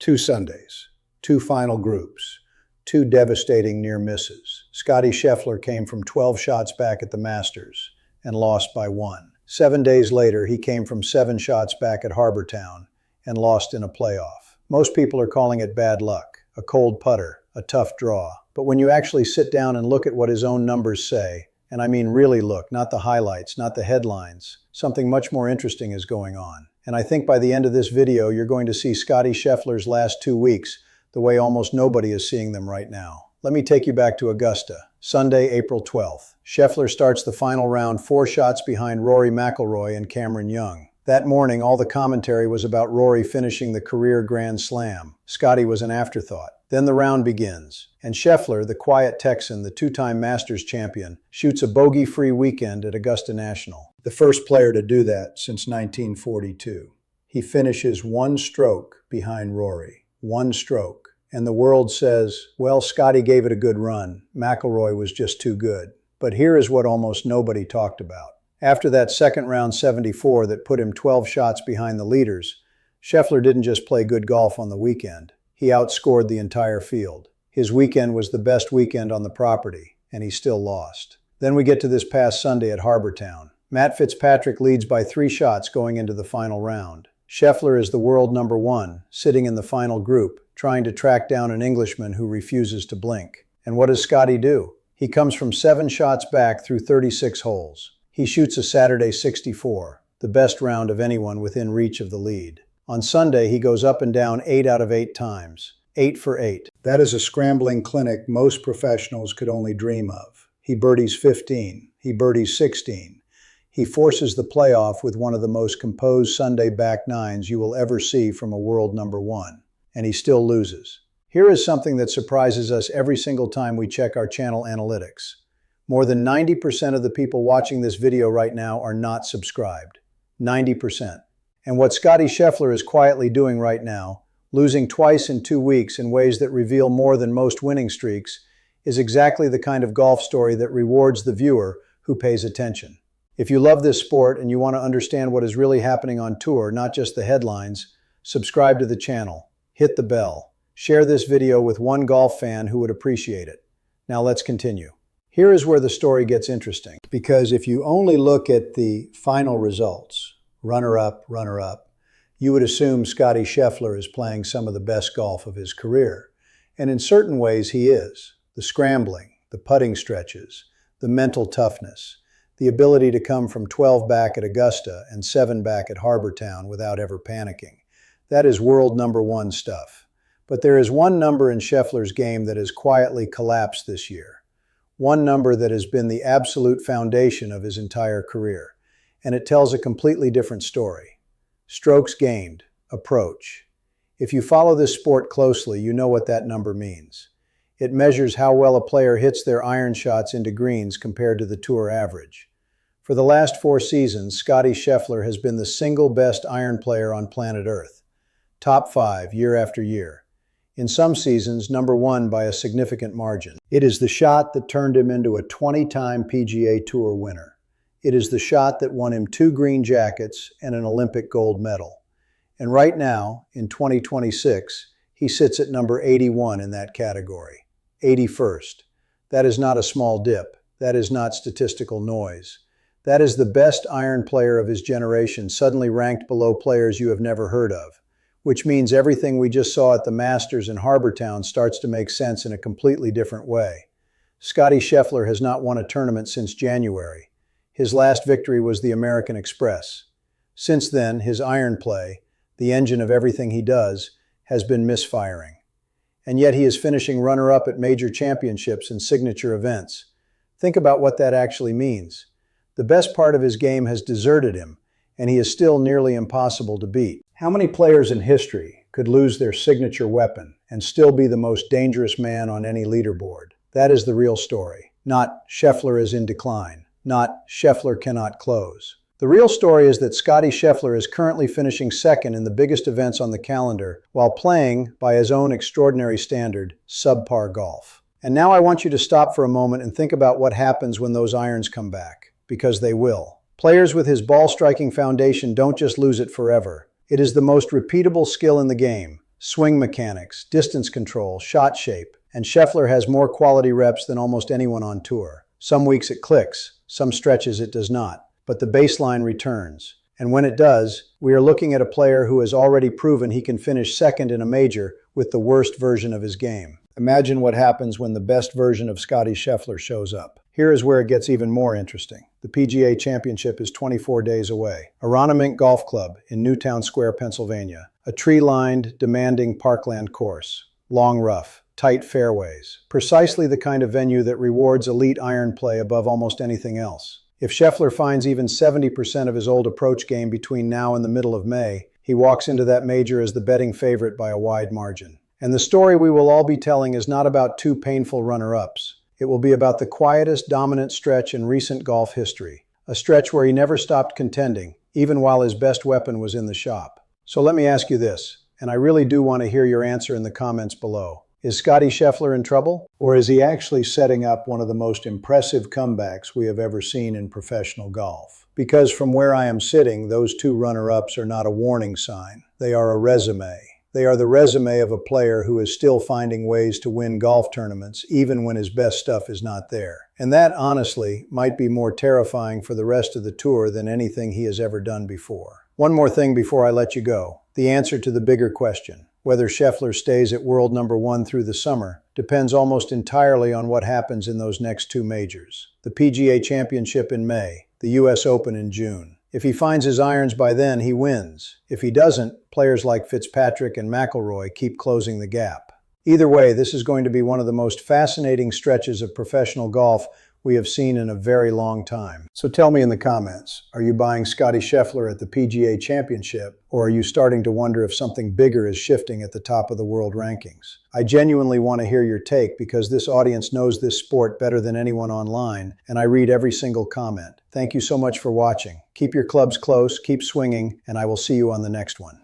Two Sundays, two final groups, two devastating near misses. Scottie Scheffler came from 12 shots back at the Masters and lost by 1. 7 days later, he came from 7 shots back at Harbour Town and lost in a playoff. Most people are calling it bad luck, a cold putter, a tough draw. But when you actually sit down and look at what his own numbers say, and I mean really look, not the highlights, not the headlines, something much more interesting is going on. And I think by the end of this video, you're going to see Scottie Scheffler's last 2 weeks the way almost nobody is seeing them right now. Let me take you back to Augusta, Sunday, April 12th. Scheffler starts the final round 4 shots behind Rory McIlroy and Cameron Young. That morning, all the commentary was about Rory finishing the career Grand Slam. Scottie was an afterthought. Then the round begins, and Scheffler, the quiet Texan, the 2-time Masters champion, shoots a bogey-free weekend at Augusta National. The first player to do that since 1942. He finishes 1 stroke behind Rory. 1 stroke. And the world says, well, Scottie gave it a good run. McIlroy was just too good. But here is what almost nobody talked about. After that second round 74 that put him 12 shots behind the leaders, Scheffler didn't just play good golf on the weekend. He outscored the entire field. His weekend was the best weekend on the property, and he still lost. Then we get to this past Sunday at Harbour Town. Matt Fitzpatrick leads by 3 shots going into the final round. Scheffler is the world number 1, sitting in the final group, trying to track down an Englishman who refuses to blink. And what does Scottie do? He comes from 7 shots back through 36 holes. He shoots a Saturday 64, the best round of anyone within reach of the lead. On Sunday, he goes up and down 8 out of 8 times, 8 for 8. That is a scrambling clinic most professionals could only dream of. He birdies 15, he birdies 16. He forces the playoff with one of the most composed Sunday back nines you will ever see from a world number 1, and he still loses. Here is something that surprises us every single time we check our channel analytics. More than 90% of the people watching this video right now are not subscribed. 90%. And what Scottie Scheffler is quietly doing right now, losing twice in 2 weeks in ways that reveal more than most winning streaks, is exactly the kind of golf story that rewards the viewer who pays attention. If you love this sport and you want to understand what is really happening on tour, not just the headlines, subscribe to the channel, hit the bell, share this video with one golf fan who would appreciate it. Now let's continue. Here is where the story gets interesting, because if you only look at the final results, runner-up, you would assume Scottie Scheffler is playing some of the best golf of his career. And in certain ways he is. The scrambling, the putting stretches, the mental toughness, the ability to come from 12 back at Augusta and 7 back at Harbour Town without ever panicking. That is world number 1 stuff. But there is one number in Scheffler's game that has quietly collapsed this year. One number that has been the absolute foundation of his entire career. And it tells a completely different story. Strokes gained, approach. If you follow this sport closely, you know what that number means. It measures how well a player hits their iron shots into greens compared to the tour average. For the last 4 seasons, Scottie Scheffler has been the single best iron player on planet Earth. Top 5 year after year. In some seasons, number 1 by a significant margin. It is the shot that turned him into a 20-time PGA Tour winner. It is the shot that won him 2 green jackets and an Olympic gold medal. And right now, in 2026, he sits at number 81 in that category. 81st. That is not a small dip. That is not statistical noise. That is the best iron player of his generation suddenly ranked below players you have never heard of, which means everything we just saw at the Masters in Harbour Town starts to make sense in a completely different way. Scottie Scheffler has not won a tournament since January. His last victory was the American Express. Since then, his iron play, the engine of everything he does, has been misfiring. And yet he is finishing runner-up at major championships and signature events. Think about what that actually means. The best part of his game has deserted him, and he is still nearly impossible to beat. How many players in history could lose their signature weapon and still be the most dangerous man on any leaderboard? That is the real story. Not Scheffler is in decline. Not Scheffler cannot close. The real story is that Scottie Scheffler is currently finishing 2nd in the biggest events on the calendar while playing, by his own extraordinary standard, subpar golf. And now I want you to stop for a moment and think about what happens when those irons come back, because they will. Players with his ball-striking foundation don't just lose it forever. It is the most repeatable skill in the game, swing mechanics, distance control, shot shape, and Scheffler has more quality reps than almost anyone on tour. Some weeks it clicks, some stretches it does not, but the baseline returns. And when it does, we are looking at a player who has already proven he can finish second in a major with the worst version of his game. Imagine what happens when the best version of Scottie Scheffler shows up. Here is where it gets even more interesting. The PGA Championship is 24 days away. Aronimink Golf Club in Newtown Square, Pennsylvania. A tree-lined, demanding parkland course. Long rough, tight fairways. Precisely the kind of venue that rewards elite iron play above almost anything else. If Scheffler finds even 70% of his old approach game between now and the middle of May, he walks into that major as the betting favorite by a wide margin. And the story we will all be telling is not about two painful runner-ups. It will be about the quietest, dominant stretch in recent golf history. A stretch where he never stopped contending, even while his best weapon was in the shop. So let me ask you this, and I really do want to hear your answer in the comments below. Is Scottie Scheffler in trouble? Or is he actually setting up one of the most impressive comebacks we have ever seen in professional golf? Because from where I am sitting, those two runner-ups are not a warning sign. They are a resume. They are the resume of a player who is still finding ways to win golf tournaments, even when his best stuff is not there. And that, honestly, might be more terrifying for the rest of the tour than anything he has ever done before. One more thing before I let you go. The answer to the bigger question, whether Scheffler stays at world number one through the summer, depends almost entirely on what happens in those next two majors. The PGA Championship in May, the US Open in June. If he finds his irons by then, he wins. If he doesn't, players like Fitzpatrick and McIlroy keep closing the gap. Either way, this is going to be one of the most fascinating stretches of professional golf we have seen in a very long time. So tell me in the comments, are you buying Scottie Scheffler at the PGA Championship, or are you starting to wonder if something bigger is shifting at the top of the world rankings? I genuinely want to hear your take because this audience knows this sport better than anyone online, and I read every single comment. Thank you so much for watching. Keep your clubs close, keep swinging, and I will see you on the next one.